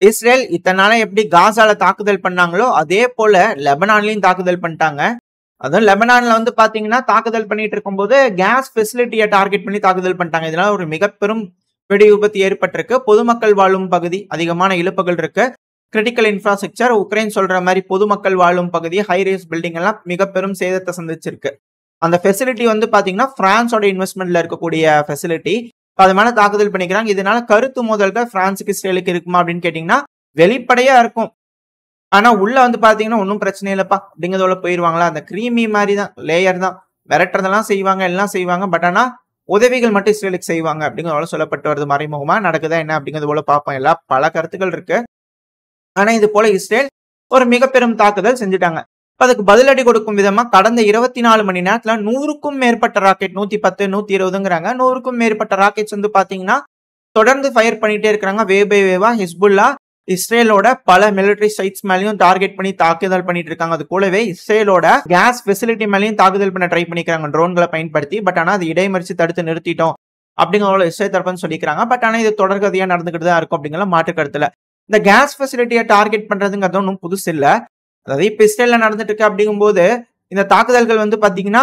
Israel இத்தனை நாளா எப்படி காசால தாக்குதல் பண்ணாங்களோ அதே போல லெபனான்லயும் தாக்குதல் பண்ணிட்டாங்க. அதுவும் லெபனான்ல வந்து பாத்தீங்கன்னா தாக்குதல் பண்ணிட்டு இருக்கும்போது கேஸ் ஃபெசிலிட்டியை டார்கெட் பண்ணி தாக்குதல் பண்ணிட்டாங்க. இதனால ஒரு மிக பெரும் வெடி விபத்து ஏற்பட்டிருக்கு. பொதுமக்கள் வாழும் பகுதி அதிகமான இழப்புகள் இருக்கு. கிரிட்டிக்கல் இன்ஃப்ராஸ்ட்ரக்சர் உக்ரைன் சொல்ற மாதிரி பொதுமக்கள் வாழும் பகுதி ஹைரேஸ் பில்டிங் எல்லாம் மிக பெரும் சேதத்தை சந்திச்சிருக்கு. அந்த ஃபெசிலிட்டி வந்து பாத்தீங்கன்னா பிரான்ஸோட இன்வெஸ்ட்மெண்ட்ல இருக்கக்கூடிய ஃபெசிலிட்டி. அது மேல தாக்குதல் பண்ணிக்கிறாங்க. இதனால கருத்து மோதல்கள் பிரான்ஸுக்கு இஸ்ரேலுக்கு இருக்குமா அப்படின்னு கேட்டீங்கன்னா வெளிப்படையா இருக்கும். ஆனா உள்ள வந்து பாத்தீங்கன்னா ஒன்னும் பிரச்சனை இல்லப்பா அப்படிங்கிறதோட போயிருவாங்களா. அந்த கிரீமி மாதிரி தான் லேயர் தான், விரட்டுறதெல்லாம் செய்வாங்க, எல்லாம் செய்வாங்க. பட் ஆனா உதவிகள் மட்டும் இஸ்ரேலுக்கு செய்வாங்க அப்படிங்கிறதோட சொல்லப்பட்டு வருது. மறைமுகமா நடக்குதா என்ன அப்படிங்கிறது போல பார்ப்போம். எல்லாம் பல கருத்துக்கள் இருக்கு. ஆனா இது போல இஸ்ரேல் ஒரு மிக பெரும் தாக்குதல் செஞ்சுட்டாங்க. அதுக்கு பதிலடி கொடுக்கும் விதமா கடந்த 24 மணி நேரத்துல 100க்கும் மேற்பட்ட ராக்கெட், 110 120ங்கிறாங்க, 100க்கும் மேற்பட்ட ராக்கெட்ஸ் வந்து பாத்தீங்கன்னா தொடர்ந்து ஃபயர் பண்ணிட்டே இருக்கிறாங்க. வே பை வேவா ஹிஸ்புல்லா இஸ்ரேலோட பல மிலிட்டரி சைட்ஸ் மேலயும் டார்கெட் பண்ணி தாக்குதல் பண்ணிட்டு இருக்காங்க. அது கூடவே இஸ்ரேலோட கேஸ் ஃபெசிலிட்டி மேலயும் தாக்குதல் பண்ண ட்ரை பண்ணிக்கிறாங்க ட்ரோன்களை பயன்படுத்தி. பட் ஆனா அது இடைமறிச்சு தடுத்து நிறுத்திட்டோம் அப்படிங்கிற இஸ்ரேல் தரப்புன்னு சொல்லிக்கிறாங்க. பட் ஆனா இது தொடர்கதையா நடந்துகிட்டு தான் இருக்கும் அப்படிங்கிற மாற்று கருத்துல. இந்த கேஸ் ஃபெசிலிட்டியை டார்கெட் பண்றதுங்கிறது ஒன்றும் புதுசு இல்ல. அதாவது இப்ப இஸ்ரேல்ல நடந்துட்டு இருக்கு அப்படிங்கும்போது இந்த தாக்குதல்கள் வந்து பாத்தீங்கன்னா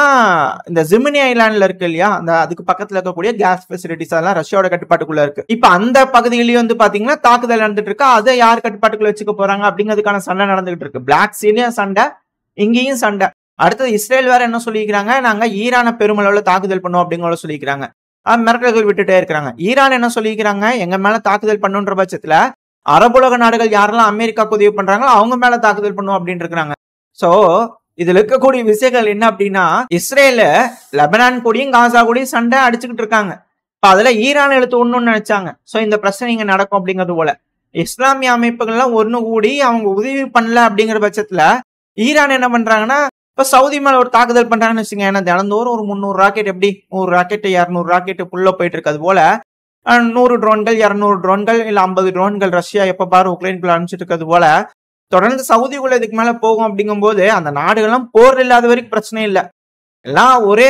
இந்த ஜிமினி ஐலாண்ட்ல இருக்கு இல்லையா, அந்த அதுக்கு பக்கத்துல இருக்கக்கூடிய கேஸ் ஃபெசிலிட்டிஸ் அதெல்லாம் ரஷ்யாவோட கட்டுப்பாட்டுக்குள்ள இருக்கு. இப்ப அந்த பகுதியிலயும் வந்து பாத்தீங்கன்னா தாக்குதல் நடந்துட்டு இருக்கு. அதை யார் கட்டுப்பாட்டுக்குள்ள வச்சுக்க போறாங்க அப்படிங்கிறதுக்கான சண்டை நடந்துகிட்டு இருக்கு. பிளாக் சீலயும் சண்டை, இங்கேயும் சண்டை. அடுத்தது இஸ்ரேல் வேற என்ன சொல்லிக்கிறாங்க, நாங்க ஈரானை பெருமளவுல தாக்குதல் பண்ணுவோம் அப்படிங்கிற சொல்லிக்கிறாங்க. மிரட்டல்கள் விட்டுட்டே இருக்கிறாங்க. ஈரான் என்ன சொல்லிக்கிறாங்க, எங்க மேல தாக்குதல் பண்ணுன்ற பட்சத்துல அரபுலக நாடுகள் யாரெல்லாம் அமெரிக்காவுக்கு உதவி பண்றாங்களோ அவங்க மேல தாக்குதல் பண்ணுவோம் அப்படின்னு இருக்கிறாங்க. சோ இதுல இருக்கக்கூடிய விஷயங்கள் என்ன அப்படின்னா, இஸ்ரேல லெபனான் கூடயும் காசா கூடயும் சண்டை அடிச்சுக்கிட்டு இருக்காங்க. இப்ப அதுல ஈரான் எடுத்து ஒண்ணுன்னு நினைச்சாங்க. சோ இந்த பிரச்சனை இங்க நடக்கும் அப்படிங்கிறது போல இஸ்லாமிய அமைப்புகள்லாம் ஒண்ணு கூடி அவங்க உதவி பண்ணல அப்படிங்கிற பட்சத்துல ஈரான் என்ன பண்றாங்கன்னா, இப்ப சவுதி மேல ஒரு தாக்குதல் பண்றாங்கன்னு வச்சுங்க. ஏன்னா தினந்தோறும் ஒரு 300 ராக்கெட், எப்படி 100 ராக்கெட் 200 ராக்கெட் புள்ள போயிட்டு இருக்கு. அது போல 100 ட்ரோன்கள் 200 ட்ரோன்கள் இல்ல 50 ட்ரோன்கள் ரஷ்யா எப்ப பாரு உக்ரைனுக்குள்ள அனுப்பிச்சிட்டு இருக்கிறது போல தொடர்ந்து சவுதிக்குள்ள இதுக்கு மேல போகும். அப்படிங்கும்போது அந்த நாடுகள்லாம் போர் இல்லாத வரைக்கும் பிரச்சனை இல்லை, எல்லாம் ஒரே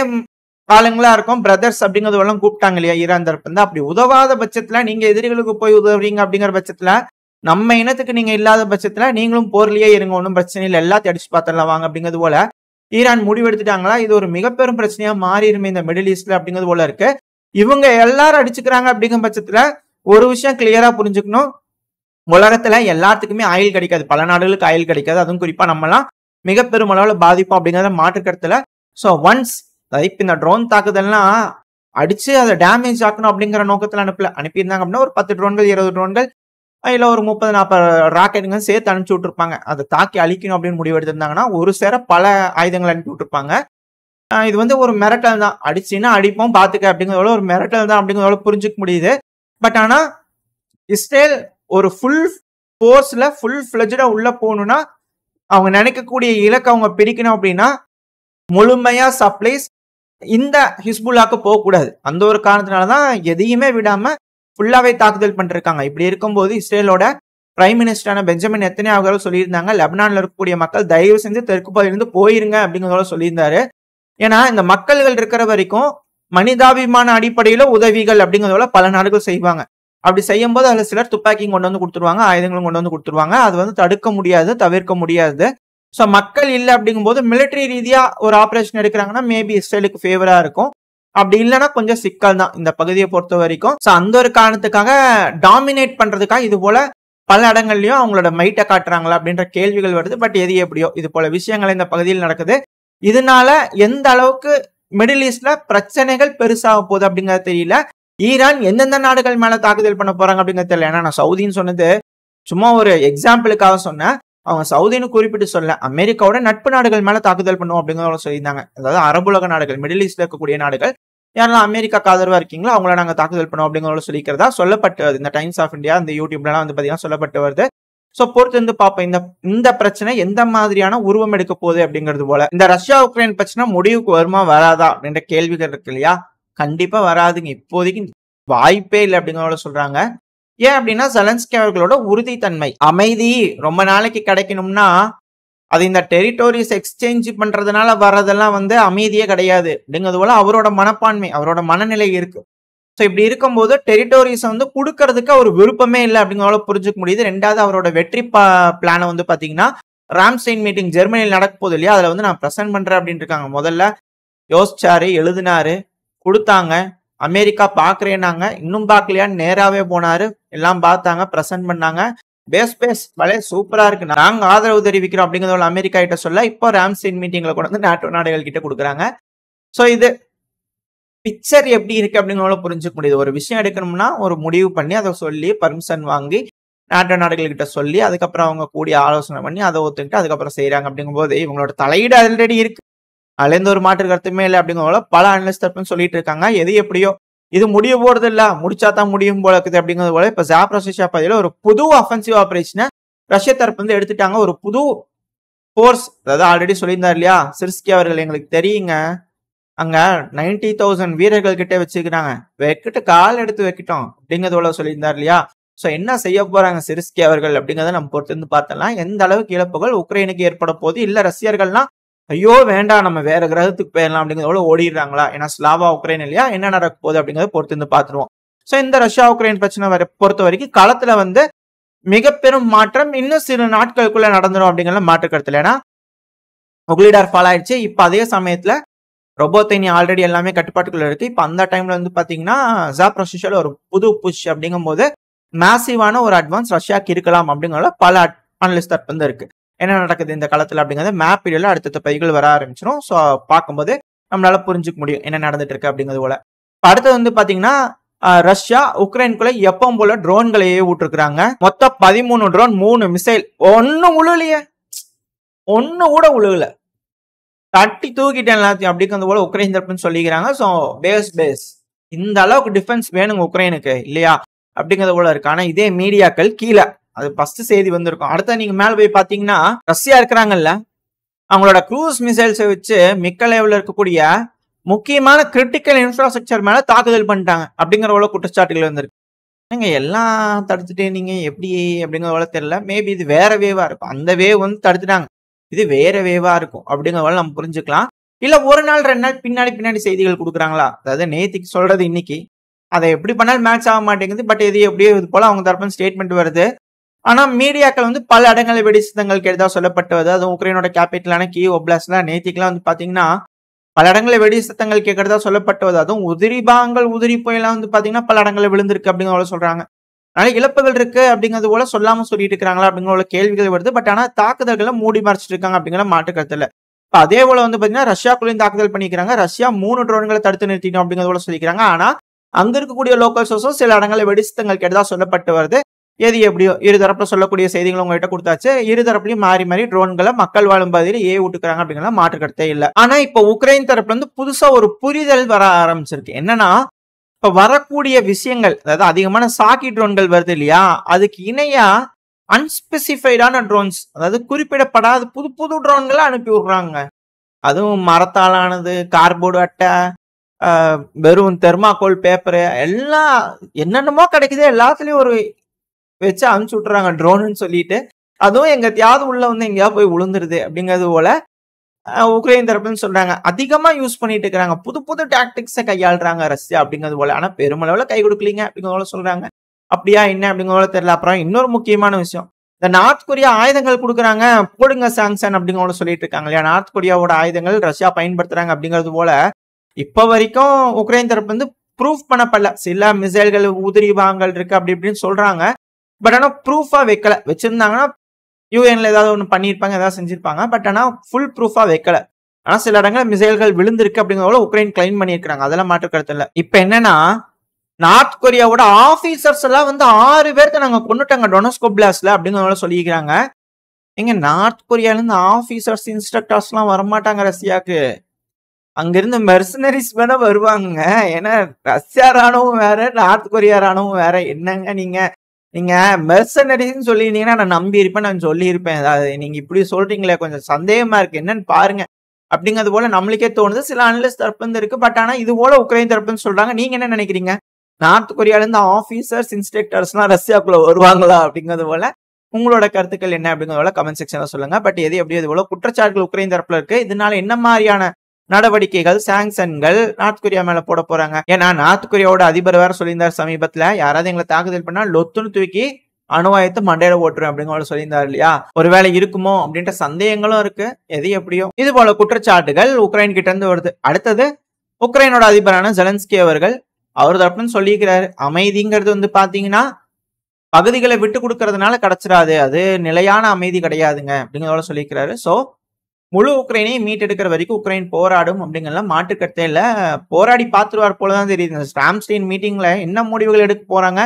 காலங்களா இருக்கும். பிரதர்ஸ் அப்படிங்கிறது எல்லாம் கூப்பிட்டாங்க இல்லையா ஈரான் தரப்பு இருந்து. அப்படி உதவாத பட்சத்துல நீங்க எதிரிகளுக்கு போய் உதவுறீங்க அப்படிங்கிற பட்சத்துல நம்ம இனத்துக்கு நீங்க இல்லாத பட்சத்துல நீங்களும் போர்லயே இருங்க, ஒன்றும் பிரச்சனை இல்லை, எல்லாத்தையும் அடிச்சு பார்த்துடலாம் வாங்க அப்படிங்கிறது போல ஈரான் முடிவெடுத்துட்டாங்களா. இது ஒரு மிக பெரும் பிரச்சனையா மாறிடுமே இந்த மிடில் ஈஸ்ட்ல அப்படிங்கிறது போல இருக்கு. இவங்க எல்லாரும் அடிச்சுக்கிறாங்க அப்படிங்கிற பட்சத்துல ஒரு விஷயம் கிளியரா புரிஞ்சுக்கணும், உலகத்துல எல்லாத்துக்குமே ஆயில் கிடைக்காது, பல நாடுகளுக்கு ஆயில் கிடைக்காது. அதுவும் குறிப்பா நம்மலாம் மிக பெரும் அளவுல பாதிப்போம் அப்படிங்கிறத மாற்று கருத்துல. ஸோ ஒன்ஸ் இப்ப இந்த ட்ரோன் தாக்குதல்லாம் அடிச்சு அதை டேமேஜ் ஆக்கணும் அப்படிங்கிற நோக்கத்துல அனுப்பியிருந்தாங்க அப்படின்னா ஒரு 10 ட்ரோன்கள் 20 ட்ரோன்கள் இல்ல ஒரு 30-40 ராக்கெட்டுங்க சேர்த்து அனுப்பிச்சு விட்டுருப்பாங்க. அதை தாக்கி அழிக்கணும் அப்படின்னு முடிவு எடுத்திருந்தாங்கன்னா ஒரு சேர பல ஆயுதங்கள் அனுப்பி விட்டுருப்பாங்க. இது வந்து ஒரு மிரட்டல் தான், அடிச்சுன்னா அடிப்போம் பாத்துக்க அப்படிங்கிறதோட ஒரு மிரட்டல் தான் அப்படிங்கிறதோட புரிஞ்சுக்க முடியுது. பட் ஆனா இஸ்ரேல் ஒரு ஃபுல் ஃபோர்ஸ்ல ஃபுல் ஃபிளஜ்டா உள்ள போகணும்னா அவங்க நினைக்கக்கூடிய இலக்கை அவங்க பிரிக்கணும் அப்படின்னா முழுமையா சப்ளைஸ் இந்த ஹிஸ்புல்லாக்கு போகக்கூடாது. அந்த ஒரு காரணத்தினாலதான் எதையுமே விடாம ஃபுல்லாவே தாக்குதல் பண்ணிருக்காங்க. இப்படி இருக்கும்போது இஸ்ரேலோட பிரைம் மினிஸ்டரான பெஞ்சமின் நெத்தன்யாஹு அவர்கள் சொல்லியிருந்தாங்க, லெபனான்ல இருக்கக்கூடிய மக்கள் தயவு செஞ்சு தெற்கு பகுதியிலிருந்து போயிருங்க அப்படிங்கிறதோட சொல்லியிருந்தாரு. ஏன்னா இந்த மக்கள்கள் இருக்கிற வரைக்கும் மனிதாபிமான அடிப்படையில உதவிகள் அப்படிங்கிறதோட பல நாடுகள் செய்வாங்க. அப்படி செய்யும் போது அதுல சிலர் துப்பாக்கியும் கொண்டு வந்து கொடுத்துருவாங்க, ஆயுதங்களும் கொண்டு வந்து கொடுத்துருவாங்க. அது வந்து தடுக்க முடியாது, தவிர்க்க முடியாது. ஸோ மக்கள் இல்லை அப்படிங்கும்போது மிலிட்டரி ரீதியா ஒரு ஆபரேஷன் எடுக்கிறாங்கன்னா மேபி இஸ்ரேலுக்கு ஃபேவரா இருக்கும். அப்படி இல்லைன்னா கொஞ்சம் சிக்கல் தான் இந்த பகுதியை பொறுத்த வரைக்கும். ஸோ அந்த ஒரு காரணத்துக்காக டாமினேட் பண்றதுக்காக இது போல பல இடங்கள்லயும் அவங்களோட மைட்டை காட்டுறாங்களா அப்படின்ற கேள்விகள் வருது. பட் எது எப்படியோ இது போல விஷயங்கள் இந்த பகுதியில் நடக்குது. இதனால எந்த அளவுக்கு மிடில் ஈஸ்ட்ல பிரச்சனைகள் பெருசாக போகுது அப்படிங்கிறது தெரியல. ஈரான் எந்தெந்த நாடுகள் மேல தாக்குதல் பண்ண போறாங்க அப்படிங்கிறது தெரியல. ஏன்னா நான் சவுதின்னு சொன்னது சும்மா ஒரு எக்ஸாம்பிளுக்காக சொன்னேன். அவங்க சவுதின்னு குறிப்பிட்டு சொல்ல, அமெரிக்காவோட நட்பு நாடுகள் மேல தாக்குதல் பண்ணுவோம் அப்படிங்கிறத சொல்லியிருந்தாங்க. அதாவது அரபுலக நாடுகள், மிடில் ஈஸ்ட்ல இருக்கக்கூடிய நாடுகள் யாரெல்லாம் அமெரிக்காக்கு ஆதரவா இருக்கீங்களோ அவங்கள நாங்க தாக்குதல் பண்ணுவோம் அப்படிங்கிறத சொல்லிக்கிறதா சொல்லப்பட்டு வருது. இந்த டைம்ஸ் ஆஃப் இந்தியா இந்த யூடியூப்லாம் வந்து பாத்தீங்கன்னா சொல்லப்பட்டு வருது. சோ பொறுத்து வந்து பார்ப்போம் இந்த பிரச்சனை எந்த மாதிரியான உருவம் எடுக்க போகுது அப்படிங்கிறது போல. இந்த ரஷ்யா உக்ரைன் பிரச்சனை முடிவுக்கு வருமா வராதா அப்படின்ற கேள்விகள் இருக்கு இல்லையா, கண்டிப்பா வராதுங்க. இப்போதைக்கு வாய்ப்பே இல்லை அப்படிங்கிறத சொல்றாங்க. ஏன் அப்படின்னா ஜெலன்ஸ்கி அவர்களோட உறுதித்தன்மை, அமைதி ரொம்ப நாளைக்கு கிடைக்கணும்னா அது இந்த டெரிட்டோரிஸ் எக்ஸ்சேஞ்ச் பண்றதுனால வர்றதெல்லாம் வந்து அமைதியே கிடையாது அப்படிங்கிறது போல அவரோட மனப்பான்மை, அவரோட மனநிலை இருக்கு. ஸோ இப்படி இருக்கும்போது டெரிட்டோரிஸ் வந்து கொடுக்கறதுக்கு அவர் விருப்பமே இல்லை அப்படிங்கிறத புரிஞ்சுக்க முடியுது. ரெண்டாவது அவரோட வெற்றி பிளானை வந்து பாத்தீங்கன்னா ராம்ஸ்டெயின் மீட்டிங் ஜெர்மனியில் நடக்க போகுது இல்லையா, அதுல வந்து நான் பிரசன்ட் பண்றேன் அப்படின்னு இருக்காங்க. முதல்ல யோசிச்சாரு, எழுதினாரு, கொடுத்தாங்க. அமெரிக்கா பாக்குறேன்னாங்க, இன்னும் பாக்கலையான்னு நேராவே போனாரு, எல்லாம் பார்த்தாங்க, பிரசன்ட் பண்ணாங்க. பேஸ் பலே சூப்பரா இருக்கு, நாங்க ஆதரவு தெரிவிக்கிறோம் அப்படிங்கிறத அமெரிக்கா கிட்ட சொல்ல இப்போ ராம்ஸ்டெயின் மீட்டிங்ல கொண்டு வந்து நாட்டோ நாடுகள் கிட்ட கொடுக்குறாங்க. ஸோ இது பிக்சர் எப்படி இருக்கு அப்படிங்கிறத புரிஞ்சுக்க முடியுது. ஒரு விஷயம் எடுக்கணும்னா ஒரு முடிவு பண்ணி அதை சொல்லி பர்மிஷன் வாங்கி நாட்டோ நாடுகள் கிட்ட சொல்லி அதுக்கப்புறம் அவங்க கூடிய ஆலோசனை பண்ணி அதை ஒத்துக்கிட்டு அதுக்கப்புறம் செய்யறாங்க. அப்படிங்கும்போது இவங்களோட தலையீடு ஆல்ரெடி இருக்கு, அதுல எந்த ஒரு மாற்று கருத்துமே இல்லை அப்படிங்கிற பல அனலிஸ்ட் தரப்புன்னு சொல்லிட்டு இருக்காங்க. எது எப்படியோ இது முடிய போறது இல்ல, முடிச்சாதான் முடியும் போல இருக்குது அப்படிங்கிறது போல இப்ப ஜாப்ரோசியா பகுதியில ஒரு புது அஃபென்சிவ் ஆபரேஷனை ரஷ்ய தரப்பு வந்து எடுத்துட்டாங்க. ஒரு புது போர்ஸ், அதாவது ஆல்ரெடி சொல்லியிருந்தார் இல்லையா சிர்ஸ்கி அவர்கள், எங்களுக்கு தெரியுங்க அங்க 90,000 வீரர்கள் கிட்ட வச்சுக்கிறாங்க, வைக்கிட்டு கால் எடுத்து வைக்கிட்டோம் அப்படிங்கிறதோட சொல்லியிருந்தார் இல்லையா. சோ என்ன செய்ய போறாங்க சிர்ஸ்கி அவர்கள் அப்படிங்கிறத நம்ம பொறுத்து இருந்து பார்த்தலாம். எந்த அளவுக்கு இழப்புகள் உக்ரைனுக்கு ஏற்பட போது, இல்ல ரஷ்யர்கள்னா ஐயோ வேண்டாம் நம்ம வேற கிரகத்துக்கு போயிடலாம் அப்படிங்கிறதோட ஓடிடுறாங்களா, ஏன்னா ஸ்லாவா உக்ரைன் இல்லையா, என்ன நடக்க போகுது அப்படிங்கறத பொறுத்து இருந்து பாத்துருவோம். சோ இந்த ரஷ்யா உக்ரைன் பிரச்சனை பொறுத்த வரைக்கும் களத்துல வந்து மிக பெரும் மாற்றம் இன்னும் சில நாட்களுக்குள்ள நடந்துடும் அப்படிங்கிற மாற்று கருத்துல. ஏன்னா உக்லிடார் ஃபால் ஆயிடுச்சு, இப்ப அதே சமயத்துல ரொபோத்தைனி ஆல்ரெடி எல்லாமே கட்டுப்பாட்டுக்குள்ள இருக்கு. இப்ப அந்த டைம்ல வந்து பாத்தீங்கன்னா ஜாப்ரோசியால ஒரு புது புஷ் அப்படிங்கும் போது மேசிவான ஒரு அட்வான்ஸ் ரஷ்யாக்கு இருக்கலாம் அப்படிங்கிற பல அனலிஸ்ட் தரப்பு வந்து இருக்கு. என்ன நடக்குது இந்த காலத்துல அப்படிங்கறது மேப் பீரியட்ல அடுத்த பதிவுகள் வர ஆரம்பிச்சிடும். ஸோ பார்க்கும்போது நம்மளால புரிஞ்சுக்க முடியும் என்ன நடந்துட்டு இருக்கு அப்படிங்கிறது போல. அடுத்தது வந்து பாத்தீங்கன்னா ரஷ்யா உக்ரைனுக்குள்ள எப்பவும் போல ட்ரோன்களையே விட்டுருக்காங்க. மொத்தம் 13 ட்ரோன், 3 மிசைல், ஒன்னும் உழுலையே, ஒன்னு கூட உழுகல, தட்டி தூக்கிட்டேன் எல்லாத்தையும் அப்படிங்கிறது போல உக்ரைன் தரப்புன்னு சொல்லிக்கிறாங்க. ஸோ பேஸ் இந்த அளவுக்கு டிஃபென்ஸ் வேணுங்க உக்ரைனுக்கு இல்லையா அப்படிங்கிறது போல இருக்கு. ஆனா இதே மீடியாக்கள் கீழே அது ஃபர்ஸ்ட் செய்தி வந்திருக்கும். அடுத்த நீங்க மேல போய் பாத்தீங்கன்னா ரஷ்யா இருக்கிறாங்கல்ல, அவங்களோட க்ரூஸ் மிசைல்ஸை வச்சு மிக்க லெவலில் இருக்கக்கூடிய முக்கியமான கிரிட்டிக்கல் இன்ஃப்ராஸ்ட்ரக்சர் மேல தாக்குதல் பண்ணிட்டாங்க அப்படிங்கிற குற்றச்சாட்டுகள் வந்திருக்கு. நீங்க எல்லாம் தடுத்துட்டு நீங்க எப்படி அப்படிங்கிறத தெரியல. மேபி இது வேற வேவா இருக்கும், அந்த வேவ் வந்து தடுத்துட்டாங்க, இது வேற வேவா இருக்கும் அப்படிங்கிறத நம்ம புரிஞ்சுக்கலாம். இல்ல ஒரு நாள் 2 நாள் பின்னாடி செய்திகள் கொடுக்குறாங்களா, அதாவது நேத்திக்கு சொல்றது இன்னைக்கு அதை எப்படி பண்ணாலும் மேட்ச் ஆக மாட்டேங்குது. பட் இது எப்படியோ இது போல அவங்க தரப்பு ஸ்டேட்மெண்ட் வருது. ஆனா மீடியாக்கள் வந்து பல இடங்களில் வெடி சத்தங்கள் கேட்டதா சொல்லப்பட்டது. அதுவும் உக்ரைனோட கேபிட்டலான கீவ் ஒப்லாஸ்ட்ல நேத்திக்கெல்லாம் வந்து பாத்தீங்கன்னா பல இடங்களில் வெடி சத்தங்கள் கேட்கறதா சொல்லப்பட்டது. அதுவும் உதிரி புயலாம் வந்து பாத்தீங்கன்னா பல இடங்களில் விழுந்திருக்கு அப்படிங்கிற சொல்றாங்க. அதனால இழப்புகள் இருக்கு அப்படிங்கிறது போல சொல்லாம சொல்லிட்டு இருக்காங்களா அப்படிங்கிற கேள்விகள் வருது. பட் ஆனா தாக்குதல்களை மூடி மறைச்சிட்டு இருக்காங்க அப்படிங்கிற மாற்று கருத்து இல்ல. இப்ப அதே போல வந்து பாத்தீங்கன்னா ரஷ்யாக்குள்ளேயும் தாக்குதல் பண்ணிக்கிறாங்க. ரஷ்யா 3 ட்ரோன்களை தடுத்து நிறுத்தினோம் அப்படிங்கிறது போல சொல்லிக்கிறாங்க. ஆனா அங்க இருக்கக்கூடிய லோக்கல் சோர்ஸும் சில இடங்களில் வெடிசத்தங்கள் கேட்டதா சொல்லப்பட்டு வருது. எது எப்படியோ இருதரப்புல சொல்லக்கூடிய செய்திகள் உங்ககிட்ட கொடுத்தாச்சு. இருதரப்புலையும் மாறி ட்ரோன்களை மக்கள் வாழும் பகுதியில் விட்டுக்கிறாங்க அப்படிங்கிற மாற்று கருத்தே இல்லை. ஆனா இப்ப உக்ரைன் தரப்புல இருந்து புதுசா ஒரு புரிதல் வர ஆரம்பிச்சிருக்கு. என்னன்னா இப்ப வரக்கூடிய விஷயங்கள், அதாவது அதிகமான சாக்கி ட்ரோன்கள் வருது இல்லையா, அதுக்கு இணையா அன்ஸ்பெசிஃபைடான ட்ரோன்ஸ், அதாவது குறிப்பிடப்படாத புது ட்ரோன்களை அனுப்பி விடுறாங்க. அதுவும் மரத்தாலானது, கார்போர்டு அட்டை, வெறும் தெர்மாகோல் பேப்பரு, எல்லாம் என்னென்னமோ கிடைக்குது, எல்லாத்துலயும் ஒரு வச்சு அனுப்பிச்சு விட்டுறாங்க ட்ரோன்னு சொல்லிட்டு. அதுவும் எங்கத்தையாவது உள்ள வந்து எங்கேயாவது போய் விழுந்துருது அப்படிங்கிறது போல உக்ரைன் தரப்புன்னு சொல்றாங்க. அதிகமா யூஸ் பண்ணிட்டு இருக்கிறாங்க, புது டாக்டிக்ஸை கையாளுறாங்க ரஷ்யா அப்படிங்கிறது போல. ஆனா பெருமளவுல கை கொடுக்கலீங்க அப்படிங்கிறத சொல்றாங்க. அப்படியா என்ன அப்படிங்கிறத தெரியல. அப்புறம் இன்னொரு முக்கியமான விஷயம், இந்த நார்த் கொரியா ஆயுதங்கள் கொடுக்குறாங்க, போடுங்க சாங்ஷன் அப்படிங்கிறத சொல்லிட்டு இருக்காங்க இல்லையா. நார்த் கொரியாவோட ஆயுதங்கள் ரஷ்யா பயன்படுத்துறாங்க அப்படிங்கிறது போல இப்ப வரைக்கும் உக்ரைன் தரப்பு வந்து ப்ரூஃப் பண்ணப்படல. சில மிசைல்கள் உதிரி பாகங்கள் இருக்கு அப்படி இப்படின்னு சொல்றாங்க. பட் ஆனா ப்ரூஃபா வைக்கல. வச்சிருந்தாங்கன்னா யூஎன்ல ஏதாவது ஒன்று பண்ணியிருப்பாங்க, ஏதாவது செஞ்சிருப்பாங்க. பட் ஆனா ஃபுல் ப்ரூஃபா வைக்கல. ஆனா சில இடங்கள் மிசைல்கள் விழுந்திருக்கு அப்படிங்கிறத உக்ரைன் கிளைம் பண்ணியிருக்காங்க, அதெல்லாம் மாற்று கருத்து இல்ல. இப்ப என்னன்னா நார்த் கொரியாவோட ஆபீசர்ஸ் எல்லாம் வந்து 6 பேர்த்த நாங்க கொண்டுட்டாங்க டொனஸ்கோ பிளாஸ்ட்ல அப்படிங்கிறத சொல்லிக்கிறாங்க. எங்க நார்த் கொரியால இருந்து ஆபீசர்ஸ் இன்ஸ்ட்ரக்டர்ஸ் எல்லாம் வரமாட்டாங்க ரஷ்யாக்கு, அங்கிருந்து மெர்சனரிஸ் வேணா வருவாங்க. ஏன்னா ரஷ்யா ராணுவம் வேற, நார்த் கொரியா ராணுவம் வேற. என்னங்க நீங்க மெர்சனரிஸ்ன்னு சொல்லியிருந்தீங்கன்னா நான் நம்பி இருப்பேன், நான் சொல்லியிருப்பேன். அதாவது நீங்க இப்படி சொல்றீங்களே கொஞ்சம் சந்தேகமா இருக்கு, என்னன்னு பாருங்க அப்படிங்கிறது போல நம்மளுக்கே தோணுது. சில அனலிஸ்ட் தரப்பு இருக்கு. பட் ஆனா இது போல உக்ரைன் தரப்புன்னு சொல்றாங்க. நீங்க என்ன நினைக்கிறீங்க? நார்த் கொரியால இருந்து ஆபீசர்ஸ் இன்ஸ்ட்ரக்டர்ஸ்லாம் ரஷ்யாக்குள்ள வருவாங்களா அப்படிங்கிறது போல உங்களோட கருத்துக்கள் என்ன அப்படிங்கிறத கமெண்ட் செக்ஷன்ல சொல்லுங்க. பட் எது எப்படியோ இது போல குற்றச்சாட்டுகள் உக்ரைன் தரப்புல இருக்கு. இதனால என்ன மாதிரியான நடவடிக்கைகள் சாங்ஷன்கள் நார்த் கொரியா மேல போட போறாங்க. ஏன்னா நார்த் கொரியாவோட அதிபர் வேற சொல்லியிருந்தார் சமீபத்துல, யாராவது எங்களை தாக்குதல் பண்ணா லொத்துன்னு தூக்கி அணுவாயத்தை மண்டையில ஓட்டுரும் அப்படிங்கிற சொல்லியிருந்தாரு இல்லையா. ஒருவேளை இருக்குமோ அப்படின்ற சந்தேகங்களும் இருக்கு. எது எப்படியோ இது போல குற்றச்சாட்டுகள் உக்ரைன் கிட்ட இருந்து வருது. அடுத்தது உக்ரைனோட அதிபரான ஜெலன்ஸ்கி அவர்கள் அவர் தரப்புன்னு சொல்லியிருக்கிறாரு, அமைதிங்கிறது வந்து பாத்தீங்கன்னா பகுதிகளை விட்டு கொடுக்கறதுனால கிடைச்சிடாது, அது நிலையான அமைதி கிடையாதுங்க அப்படிங்கிறதோட சொல்லியிருக்கிறாரு. சோ முழு உக்ரைனையும் மீட்டெடுக்கிற வரைக்கும் உக்ரைன் போராடும் அப்படிங்கிற மாற்றுக்கருத்தே இல்ல. போராடி பார்த்துருவார் போலதான் தெரியுது. இந்த ராம்ஸ்டெயின் மீட்டிங்ல என்ன முடிவுகள் எடுக்க போறாங்க,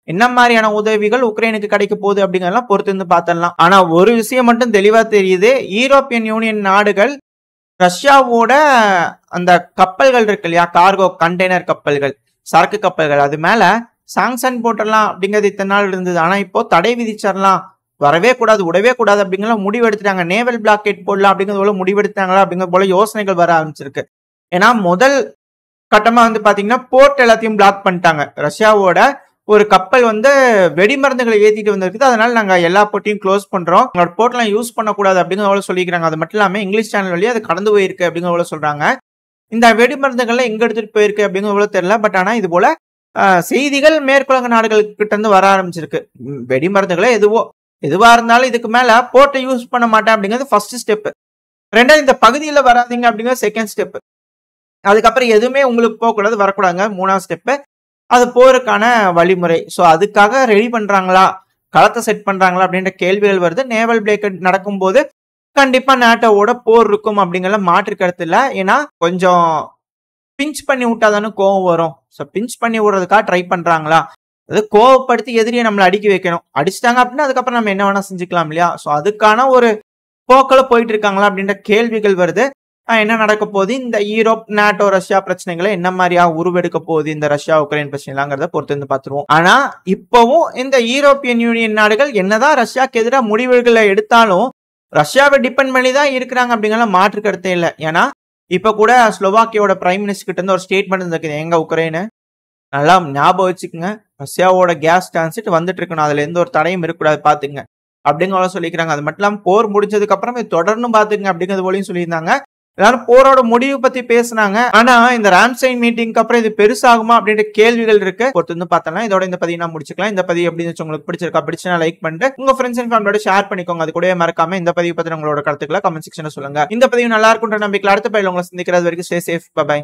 என்ன மாதிரியான உதவிகள் உக்ரைனுக்கு கிடைக்க போகுது அப்படிங்கறதெல்லாம் பொறுத்து இருந்து பார்த்தரலாம். ஆனா ஒரு விஷயம் மட்டும் தெளிவா தெரியுது, யூரோப்பியன் யூனியன் நாடுகள் ரஷ்யாவோட அந்த கப்பல்கள் இருக்கு இல்லையா, கார்கோ கண்டெய்னர் கப்பல்கள், சரக்கு கப்பல்கள், அது மேல சாங்ஷன் போட்டுடலாம் அப்படிங்கிறது இத்தனை நாள் இருந்தது. ஆனா இப்போ தடை விதிச்சிடலாம், வரவே கூடாது விடவே கூடாது அப்படிங்கிற முடிவு எடுத்துட்டாங்க. நேவல் பிளாக்கெட் போடலாம் அப்படிங்கிறது போல முடிவெடுத்தாங்களா அப்படிங்கிற போல யோசனைகள் வர ஆரம்பிச்சிருக்கு. ஏன்னா முதல் கட்டமா வந்து பாத்தீங்கன்னா போர்ட் எல்லாத்தையும் பிளாக் பண்ணிட்டாங்க. ரஷ்யாவோட ஒரு கப்பல் வந்து வெடிமருந்துகளை ஏத்திட்டு வந்திருக்குது, அதனால நாங்க எல்லா போர்ட்டையும் க்ளோஸ் பண்றோம், உங்களோட போர்ட்லாம் யூஸ் பண்ணக்கூடாது அப்படிங்கிற சொல்லிக்கிறாங்க. அது மட்டும் இல்லாம இங்கிலீஷ் சேனல் வழியா அது கடந்து போயிருக்கு அப்படிங்கிற சொல்றாங்க. இந்த வெடிமருந்துகள்லாம் எங்க எடுத்துட்டு போயிருக்கு அப்படிங்கிற தெரியல. பட் ஆனா இது போல செய்திகள் மேற்குலக நாடுகள் கிட்ட இருந்து வர ஆரம்பிச்சிருக்கு. வெடிமருந்துகளை எதுவா இருந்தாலும் இதுக்கு மேல போர்ட்டை யூஸ் பண்ண மாட்டேன் அப்படிங்கிறது ஃபர்ஸ்ட் ஸ்டெப். ரெண்டாவது இந்த பகுதியில வராதிங்க அப்படிங்கிறது செகண்ட் ஸ்டெப். அதுக்கப்புறம் எதுவுமே உங்களுக்கு போகக்கூடாது வரக்கூடாதுங்க மூணாவது ஸ்டெப். அது போருக்கான வழிமுறை. சோ அதுக்காக ரெடி பண்றாங்களா, களத்தை செட் பண்றாங்களா அப்படின்ற கேள்விகள் வருது. நேவல் பிளாக்கெட் நடக்கும் போது கண்டிப்பா நேட்டோவோட போர் இருக்கும் அப்படிங்கிற மாற்று கருத்து இல்ல. ஏன்னா கொஞ்சம் பிஞ்ச் பண்ணி விட்டாதானே கோவம் வரும். சோ பிஞ்ச் பண்ணி விடுறதுக்காக ட்ரை பண்றாங்களா, அது கோவப்படுத்தி எதிரியை நம்மளை அடிக்க வைக்கணும். அடிச்சிட்டாங்க அப்படின்னா அதுக்கப்புறம் நம்ம என்ன வேணா செஞ்சுக்கலாம் இல்லையா. சோ அதுக்கான ஒரு போக்கில போயிட்டு இருக்காங்களா அப்படின்ற கேள்விகள் வருது. என்ன நடக்க போகுது, இந்த யூரோப் நாட்டோ ரஷ்யா பிரச்சனைகளை என்ன மாதிரியா உருவெடுக்க போகுது, இந்த ரஷ்யா உக்ரைன் பிரச்சனைலாங்கிறத பொறுத்து வந்து பாத்துருவோம். ஆனா இப்பவும் இந்த யூரோப்பியன் யூனியன் நாடுகள் என்னதான் ரஷ்யாக்கு எதிராக முடிவுகளை எடுத்தாலும் ரஷ்யாவை டிபெண்ட் பண்ணி தான் இருக்கிறாங்க அப்படிங்கிற மாற்று கருத்தே இல்லை. ஏன்னா இப்ப கூட ஸ்லோவாக்கியோட பிரைம் மினிஸ்டர் கிட்ட இருந்து ஒரு ஸ்டேட்மெண்ட் இருக்குது, எங்க உக்ரைனு நல்லா ஞாபகம் வச்சுக்கோங்க, ரஷ்யாவோட கேஸ் டிரான்சிட் வந்துட்டு இருக்கணும், அதுல எந்த ஒரு தடையும் இருக்கக்கூடாது பாத்துங்க அப்படிங்கிற சொல்லிக்கிறாங்க. அது மட்டும் இல்லாம போர் முடிஞ்சதுக்கு அப்புறம் தொடர்ந்து பாத்துங்க அப்படிங்கிறது போலையும் சொல்லியிருந்தாங்க. எல்லாரும் போரோட முடிவு பத்தி பேசினாங்க. ஆனா இந்த ராம்ஸ்டெயின் மீட்டிங்க்கு அப்புறம் இது பெருசாகுமா அப்படின்ற கேள்விகள் இருக்கு. பொறுத்து வந்து பார்த்தலாம். இதோட இந்த பதிவு நான் முடிச்சுக்கலாம். இந்த பதிவு எப்படி இருந்துச்சு, உங்களுக்கு பிடிச்சிருக்கா, பிடிச்சா லைக் பண்ணிட்டு உங்க ஃப்ரெண்ட்ஸ் அண்ட் ஃபேமிலியோட ஷேர் பண்ணிக்கோங்க. அது கூட மறக்காம இந்த பதிவு பத்தி உங்களோட கருத்துக்களை கமெண்ட் செக்ஷன்ல சொல்லுங்க. இந்த பதிவு நல்லா இருக்குன்ற நம்பிக்கையில அடுத்த பதிவில் உங்களை சந்திக்கிறது வரைக்கும் ஸ்டே சேஃப், பை பை.